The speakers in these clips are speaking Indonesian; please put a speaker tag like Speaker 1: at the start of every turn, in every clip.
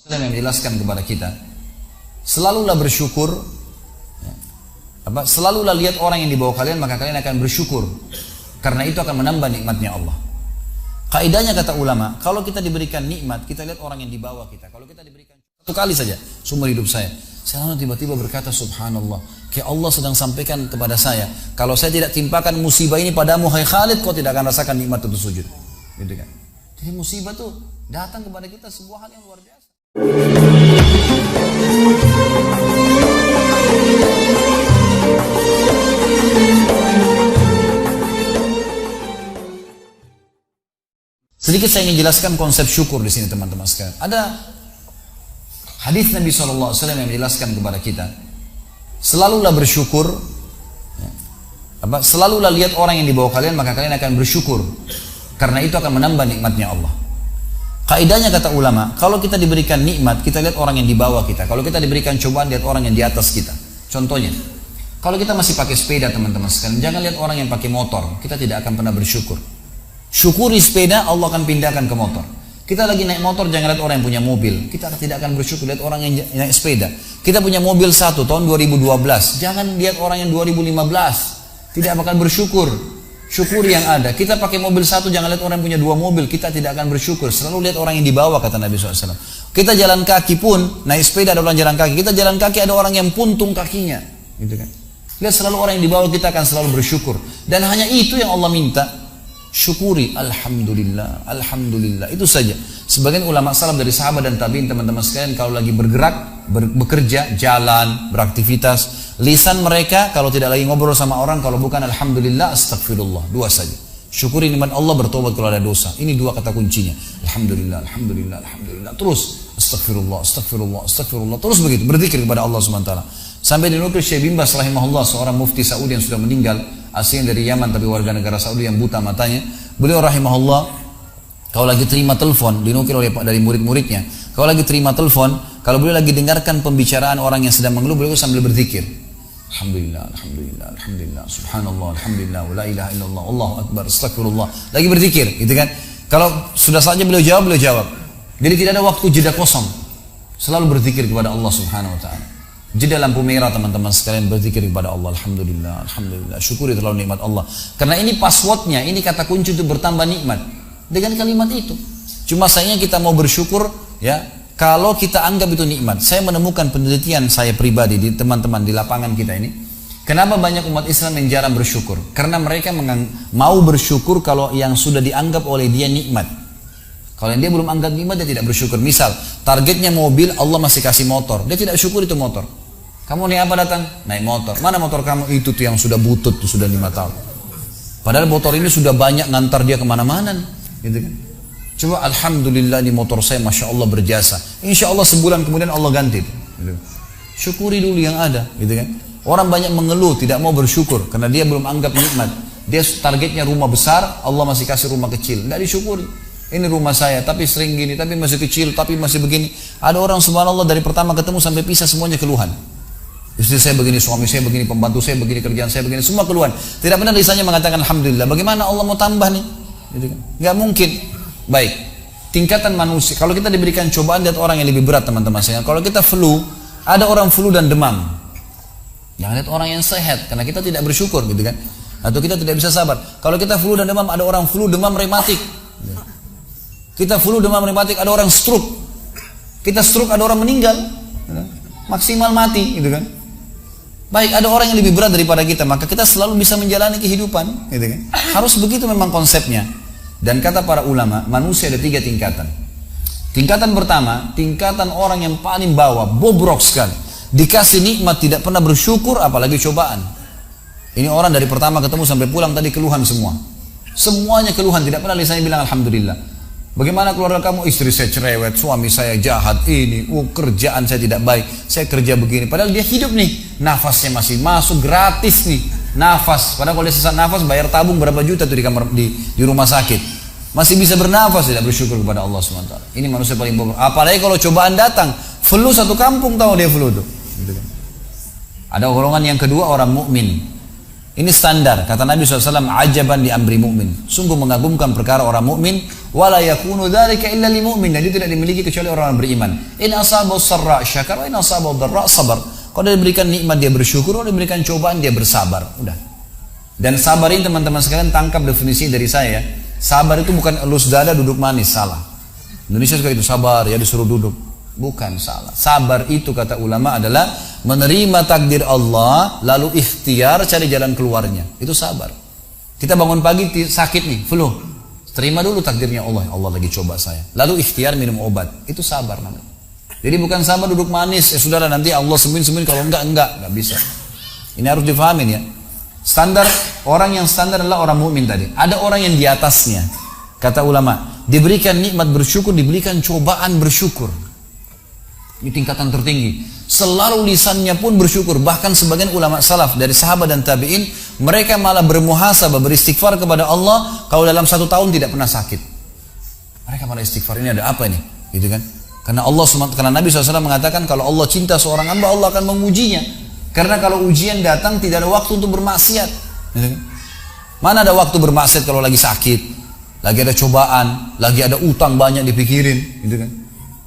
Speaker 1: Yang menjelaskan kepada kita, selalulah bersyukur, selalulah lihat orang yang di bawah kalian, maka kalian akan bersyukur, karena itu akan menambah nikmatnya Allah. Kaidahnya kata ulama, kalau kita diberikan nikmat, kita lihat orang yang di bawah kita. Kalau kita diberikan satu kali saja seumur hidup saya tiba-tiba berkata subhanallah, kayak Allah sedang sampaikan kepada saya, kalau saya tidak timpakan musibah ini padamu hai Khalid, kau tidak akan rasakan nikmat itu sujud, gitu kan? Jadi musibah tuh datang kepada kita sebuah hal yang luar biasa. Sedikit saya ingin jelaskan konsep syukur di sini teman-teman sekalian. Ada hadis Nabi SAW yang menjelaskan kepada kita, selalulah bersyukur, selalulah lihat orang yang di bawah kalian, maka kalian akan bersyukur, karena itu akan menambah nikmatnya Allah. Kaidahnya kata ulama, kalau kita diberikan nikmat, kita lihat orang yang di bawah kita. Kalau kita diberikan cobaan, lihat orang yang di atas kita. Contohnya, kalau kita masih pakai sepeda teman-teman sekalian, jangan lihat orang yang pakai motor, kita tidak akan pernah bersyukur. Syukuri sepeda, Allah akan pindahkan ke motor. Kita lagi naik motor, jangan lihat orang yang punya mobil, kita tidak akan bersyukur, lihat orang yang naik sepeda. Kita punya mobil satu tahun 2012, jangan lihat orang yang 2015, tidak bakal bersyukur. Syukuri yang ada. Kita pakai mobil satu, jangan lihat orang yang punya dua mobil, kita tidak akan bersyukur. Selalu lihat orang yang di bawah, kata Nabi SAW. Kita jalan kaki pun, naik sepeda ada orang jalan kaki, kita jalan kaki ada orang yang puntung kakinya, gitu kan? Lihat selalu orang yang di bawah, kita akan selalu bersyukur. Dan hanya itu yang Allah minta, syukuri, alhamdulillah, alhamdulillah, itu saja. Sebagian ulama salaf dari sahabat dan tabiin teman-teman sekalian, kalau lagi bergerak, bekerja, jalan, beraktivitas, lisan mereka kalau tidak lagi ngobrol sama orang, kalau bukan alhamdulillah, astagfirullah, dua saja. Syukuri nikmat Allah, bertobat kalau ada dosa. Ini dua kata kuncinya. Alhamdulillah, alhamdulillah, alhamdulillah. Terus astagfirullah, astagfirullah, astagfirullah. Terus begitu, berzikir kepada Allah SWT. Sampai dinukil Syekh bin Baz rahimahullah, seorang mufti Saudi yang sudah meninggal, asalnya dari Yaman tapi warga negara Saudi yang buta matanya. Beliau rahimahullah, kalau lagi terima telepon, dinukil oleh dari murid-muridnya, kalau lagi terima telepon, kalau beliau lagi dengarkan pembicaraan orang yang sedang mengeluh, beliau sambil berzikir. Alhamdulillah, alhamdulillah, alhamdulillah, subhanallah, alhamdulillah, la ilaha illallah, Allahu akbar, astagfirullah. Lagi berzikir, gitu kan? Kalau sudah saja beliau jawab. Jadi tidak ada waktu jeda kosong. Selalu berzikir kepada Allah Subhanahu wa taala. Jeda lampu merah teman-teman sekalian, berzikir kepada Allah, alhamdulillah, alhamdulillah, syukuri terlalu nikmat Allah. Karena ini passwordnya, ini kata kunci untuk bertambah nikmat. Dengan kalimat itu. Cuma sayangnya kita mau bersyukur, ya, kalau kita anggap itu nikmat. Saya menemukan penelitian saya pribadi di teman-teman di lapangan kita ini. Kenapa banyak umat Islam yang jarang bersyukur? Karena mereka mau bersyukur kalau yang sudah dianggap oleh dia nikmat. Kalau yang dia belum anggap nikmat, dia tidak bersyukur. Misal, targetnya mobil, Allah masih kasih motor. Dia tidak syukur itu motor. Kamu naik apa datang? Naik motor. Mana motor kamu? Itu tuh yang sudah butut, tuh sudah 5 tahun. Padahal motor ini sudah banyak ngantar dia kemana-mana. Gitu kan? Coba alhamdulillah di motor saya masya Allah berjasa. Insya Allah sebulan kemudian Allah ganti. Gitu. Syukuri dulu yang ada, gitu kan? Orang banyak mengeluh, tidak mau bersyukur karena dia belum anggap nikmat. Dia targetnya rumah besar, Allah masih kasih rumah kecil, tidak disyukuri. Ini rumah saya, tapi sering gini, tapi masih kecil, tapi masih begini. Ada orang subhanallah dari pertama ketemu sampai pisah semuanya keluhan. Istri saya begini, suami saya begini, pembantu saya begini, kerjaan saya begini, semua keluhan. Tidak pernah lisannya mengatakan alhamdulillah. Bagaimana Allah mau tambah nih? Gitu kan? Nggak mungkin. Baik, tingkatan manusia. Kalau kita diberikan cobaan, lihat orang yang lebih berat teman-teman saya. Kalau kita flu, ada orang flu dan demam. Jangan lihat orang yang sehat, karena kita tidak bersyukur, gitu kan? Atau kita tidak bisa sabar. Kalau kita flu dan demam, ada orang flu demam rematik. Kita flu demam rematik, ada orang stroke. Kita stroke, ada orang meninggal. Maksimal mati, gitu kan? Baik, ada orang yang lebih berat daripada kita, maka kita selalu bisa menjalani kehidupan, gitu kan? Harus begitu memang konsepnya. Dan kata para ulama, manusia ada 3 tingkatan. Tingkatan pertama, tingkatan orang yang paling bawah, bobrok sekali. Dikasih nikmat tidak pernah bersyukur, apalagi cobaan. Ini orang dari pertama ketemu sampai pulang tadi keluhan semua. Semuanya keluhan, tidak pernah lisannya bilang alhamdulillah. Bagaimana keluarga kamu? Istri saya cerewet, suami saya jahat, ini, kerjaan saya tidak baik, saya kerja begini. Padahal dia hidup nih, nafasnya masih masuk gratis nih, nafas. Padahal kalau dia sesak nafas, bayar tabung berapa juta tuh di rumah sakit. Masih bisa bernafas, tidak bersyukur kepada Allah SWT. Ini manusia paling bobrok. Apalagi kalau cobaan datang, flu satu kampung tahu dia flu tuh. Gitu kan. Ada golongan yang kedua, orang mukmin. Ini standar. Kata Nabi SAW, ajaban di amri mu'min. Sungguh mengagumkan perkara orang mukmin. Wala yakunu dzalika illa lil mu'min. Dan itu tidak dimiliki kecuali orang beriman. In asabahu sarra syakar wa in asabahu dharra sabar. Kalau dia diberikan nikmat dia bersyukur, kalau diberikan cobaan dia bersabar. Udah. Dan sabar ini teman-teman sekalian tangkap definisi dari saya. Sabar itu bukan elus dada duduk manis, salah. Indonesia suka itu sabar ya disuruh duduk. Bukan, salah. Sabar itu kata ulama adalah menerima takdir Allah lalu ikhtiar cari jalan keluarnya. Itu sabar. Kita bangun pagi sakit nih, flu. Terima dulu takdirnya Allah. Allah lagi coba saya. Lalu ikhtiar minum obat. Itu sabar namanya. Jadi bukan sabar duduk manis. Ya sudahlah nanti Allah sembuhin kalau enggak bisa. Ini harus difahamin ya. Standar orang yang standar adalah orang mukmin tadi. Ada orang yang di atasnya. Kata ulama, diberikan nikmat bersyukur, diberikan cobaan bersyukur. Ini tingkatan tertinggi. Selalu lisannya pun bersyukur. Bahkan sebagian ulama salaf dari sahabat dan tabi'in, mereka malah bermuhasabah, beristighfar kepada Allah kalau dalam 1 tahun tidak pernah sakit. Mereka malah istighfar, ini ada apa nih? Gitu kan? Karena Nabi SAW mengatakan kalau Allah cinta seorang hamba, Allah akan mengujinya. Karena kalau ujian datang tidak ada waktu untuk bermaksiat. Gitu kan? Mana ada waktu bermaksiat kalau lagi sakit, lagi ada cobaan, lagi ada utang banyak dipikirin, gitu kan?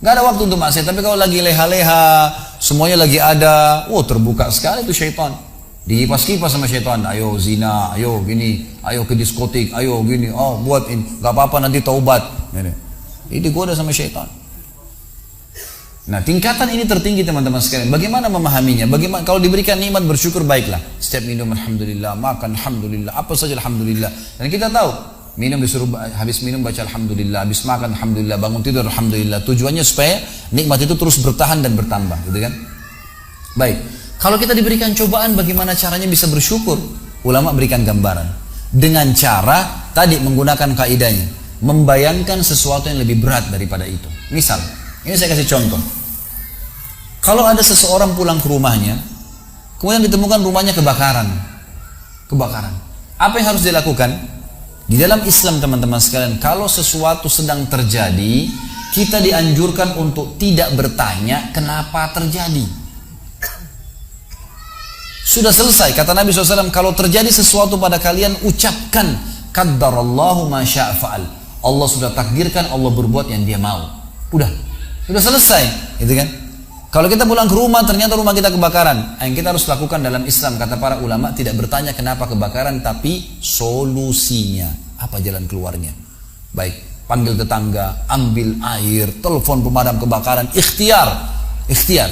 Speaker 1: Gak ada waktu untuk maksiat. Tapi kalau lagi leha-leha, semuanya lagi ada, terbuka sekali itu syaitan. Dikipas-kipas sama syaitan. Ayo zina, ayo gini, ayo ke diskotik, ayo gini, buat ini, gak apa-apa nanti taubat. Ini digoda sama syaitan. Nah, tingkatan ini tertinggi teman-teman sekalian. Bagaimana memahaminya? Bagaimana kalau diberikan nikmat bersyukur baiklah. Setiap minum alhamdulillah, makan alhamdulillah, apa saja alhamdulillah. Dan kita tahu, minum disuruh habis minum baca alhamdulillah, habis makan alhamdulillah, bangun tidur alhamdulillah. Tujuannya supaya nikmat itu terus bertahan dan bertambah, gitu kan? Baik. Kalau kita diberikan cobaan, bagaimana caranya bisa bersyukur? Ulama berikan gambaran dengan cara tadi menggunakan kaidahnya, membayangkan sesuatu yang lebih berat daripada itu. Misal, ini saya kasih contoh. Kalau ada seseorang pulang ke rumahnya, kemudian ditemukan rumahnya kebakaran. Apa yang harus dilakukan? Di dalam Islam teman-teman sekalian, kalau sesuatu sedang terjadi, kita dianjurkan untuk tidak bertanya kenapa terjadi. Sudah selesai, kata Nabi SAW, kalau terjadi sesuatu pada kalian, ucapkan qaddarallahu ma syaa fa'al. Allah sudah takdirkan, Allah berbuat yang dia mau. Sudah selesai, gitu kan? Kalau kita pulang ke rumah, ternyata rumah kita kebakaran. Yang kita harus lakukan dalam Islam, kata para ulama, tidak bertanya kenapa kebakaran, tapi solusinya. Apa jalan keluarnya? Baik, panggil tetangga, ambil air, telepon pemadam kebakaran, ikhtiar.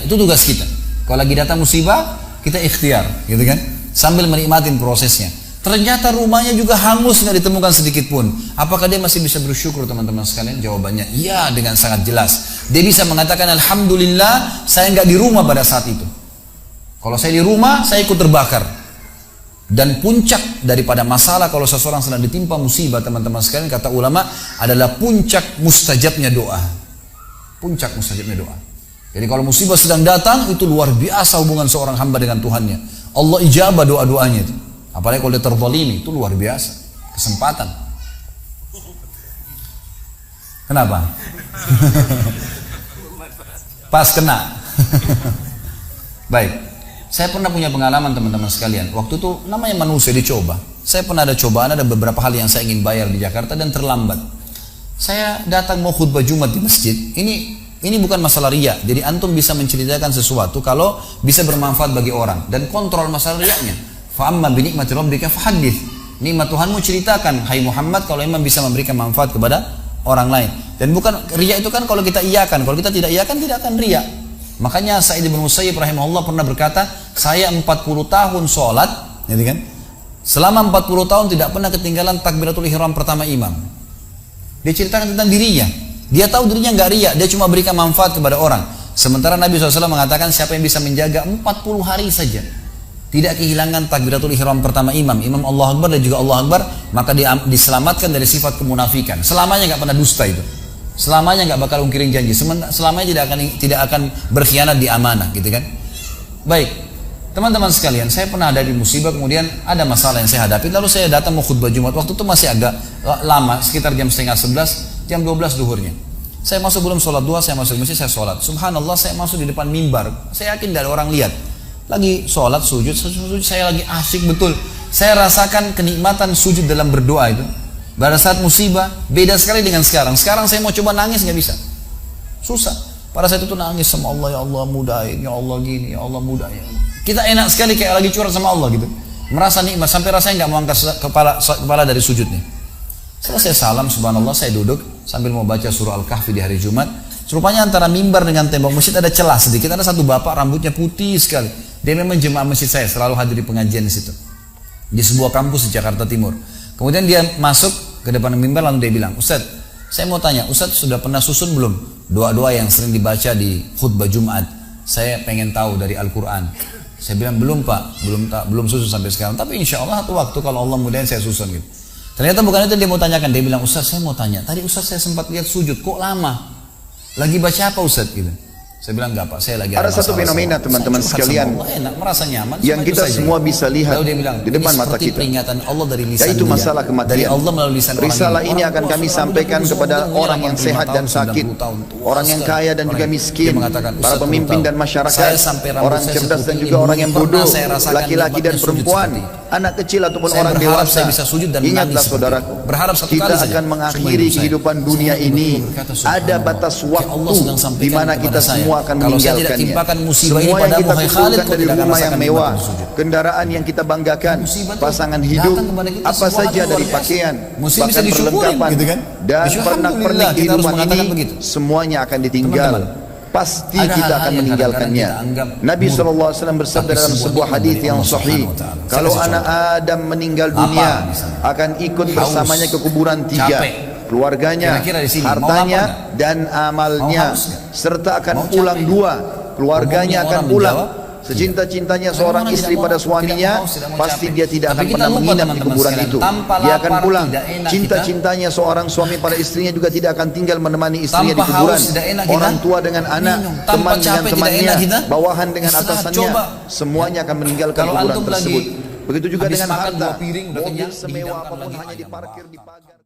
Speaker 1: Itu tugas kita. Kalau lagi datang musibah, kita ikhtiar, gitu kan? Sambil menikmati prosesnya. Ternyata rumahnya juga hangus, nggak ditemukan sedikit pun. Apakah dia masih bisa bersyukur teman-teman sekalian? Jawabannya iya, dengan sangat jelas. Dia bisa mengatakan alhamdulillah saya nggak di rumah pada saat itu. Kalau saya di rumah, saya ikut terbakar. Dan puncak daripada masalah kalau seseorang sedang ditimpa musibah teman-teman sekalian, kata ulama, adalah puncak mustajabnya doa. Puncak mustajabnya doa. Jadi kalau musibah sedang datang, itu luar biasa hubungan seorang hamba dengan Tuhannya. Allah ijabah doa-doanya itu. Apalagi kalau dia terzalimi, itu luar biasa. Kesempatan. Kenapa? Pas kena. Baik. Saya pernah punya pengalaman teman-teman sekalian. Waktu itu namanya manusia dicoba. Saya pernah ada cobaan, ada beberapa hal yang saya ingin bayar di Jakarta dan terlambat. Saya datang mau khutbah Jumat di masjid. Ini bukan masalah riya. Jadi antum bisa menceritakan sesuatu kalau bisa bermanfaat bagi orang dan kontrol masalah riyanya. Fa'amma binikmati rabbika fahaddits. Nikmat Tuhanmu ceritakan, hai Muhammad, kalau memang bisa memberikan manfaat kepada orang lain. Dan bukan riya itu kan kalau kita iyakan, kalau kita tidak iyakan tidak akan riya. Makanya Sa'id bin Musayyib rahimahullah pernah berkata, saya 40 tahun sholat, gitu kan? Selama 40 tahun tidak pernah ketinggalan takbiratul ihram pertama imam. Dia ceritakan tentang dirinya. Dia tahu dirinya nggak riya, dia cuma berikan manfaat kepada orang. Sementara Nabi SAW mengatakan siapa yang bisa menjaga 40 hari saja, tidak kehilangan takbiratul ihram pertama imam Allah Akbar dan juga Allah Akbar, maka dia diselamatkan dari sifat kemunafikan. Selamanya nggak pernah dusta itu. Selamanya nggak bakal ungkirin janji. Selamanya tidak akan berkhianat di amanah, gitu kan? Baik, teman-teman sekalian, saya pernah ada di musibah, kemudian ada masalah yang saya hadapi, lalu saya datang mau khutbah Jumat. Waktu itu masih agak lama, sekitar jam 10:30, jam 12 duhurnya. Saya masuk belum sholat duha, saya masuk masjid, saya sholat. Subhanallah, saya masuk di depan mimbar. Saya yakin tidak ada orang lihat. Lagi sholat, sujud, saya lagi asik betul. Saya rasakan kenikmatan sujud dalam berdoa itu. Pada saat musibah, beda sekali dengan sekarang. Sekarang saya mau coba nangis nggak bisa. Susah. Pada saat itu nangis sama Allah, ya Allah mudahin, ya Allah gini, ya Allah mudahin. Kita enak sekali kayak lagi curhat sama Allah gitu. Merasa nikmat, sampai rasanya nggak mau angkat kepala dari sujudnya. Selesai salam, subhanallah, saya duduk sambil mau baca surah Al-Kahfi di hari Jumat. Rupanya antara mimbar dengan tembok masjid ada celah sedikit. Ada satu bapak rambutnya putih sekali. Dia memang jemaah masjid saya, selalu hadir di pengajian di situ. Di sebuah kampus di Jakarta Timur. Kemudian dia masuk ke depan mimbar lalu dia bilang, Ustaz, saya mau tanya, Ustaz sudah pernah susun belum doa-doa yang sering dibaca di khutbah Jumat? Saya pengen tahu dari Al-Quran. Saya bilang, belum Pak, belum susun sampai sekarang. Tapi insya Allah satu waktu kalau Allah mudahin saya susun gitu. Ternyata bukan itu yang dia mau tanyakan. Dia bilang, Ustaz saya mau tanya, tadi Ustaz saya sempat lihat sujud, kok lama? Lagi baca apa Ustaz gitu? Saya bilang enggak Pak, saya lagi
Speaker 2: ada satu fenomena teman-teman sekalian
Speaker 1: enak, merasa nyaman,
Speaker 2: yang kita semua bisa lihat
Speaker 1: bilang,
Speaker 2: di depan mata kita,
Speaker 1: peringatan Allah dari lisan
Speaker 2: yaitu masalah kematian.
Speaker 1: Dari Allah melalui lisan
Speaker 2: Risalah ini akan kami sampaikan kepada orang yang sehat dan sakit, orang yang kaya dan juga miskin, para pemimpin dan masyarakat, orang cerdas dan juga orang yang bodoh, laki-laki dan perempuan, anak kecil ataupun orang dewasa. Ingatlah saudaraku, kita akan mengakhiri kehidupan dunia ini. Ada batas waktu di mana kita semua akan meninggalkannya. Semua yang kita kumpulkan dari rumah yang mewah, kendaraan yang kita banggakan, pasangan hidup, apa saja dari pakaian, bahkan perlengkapan dan pernak-pernik kehidupan ini, semuanya akan ditinggal. Pasti kita akan meninggalkannya. Nabi SAW bersabda dalam sebuah hadis yang sahih, kalau anak Adam meninggal dunia akan ikut bersamanya ke kuburan tiga, keluarganya, hartanya, dan amalnya, serta akan pulang dua, keluarganya akan pulang. Secinta-cintanya seorang istri pada suaminya, pasti dia tidak akan pernah menginap di kuburan itu. Dia akan pulang. Cinta-cintanya seorang suami pada istrinya juga tidak akan tinggal menemani istrinya di kuburan. Orang tua dengan anak, teman dengan temannya, bawahan dengan atasannya, semuanya akan meninggalkan kuburan tersebut. Begitu juga dengan harta, mobil semewah apapun hanya diparkir di pagar.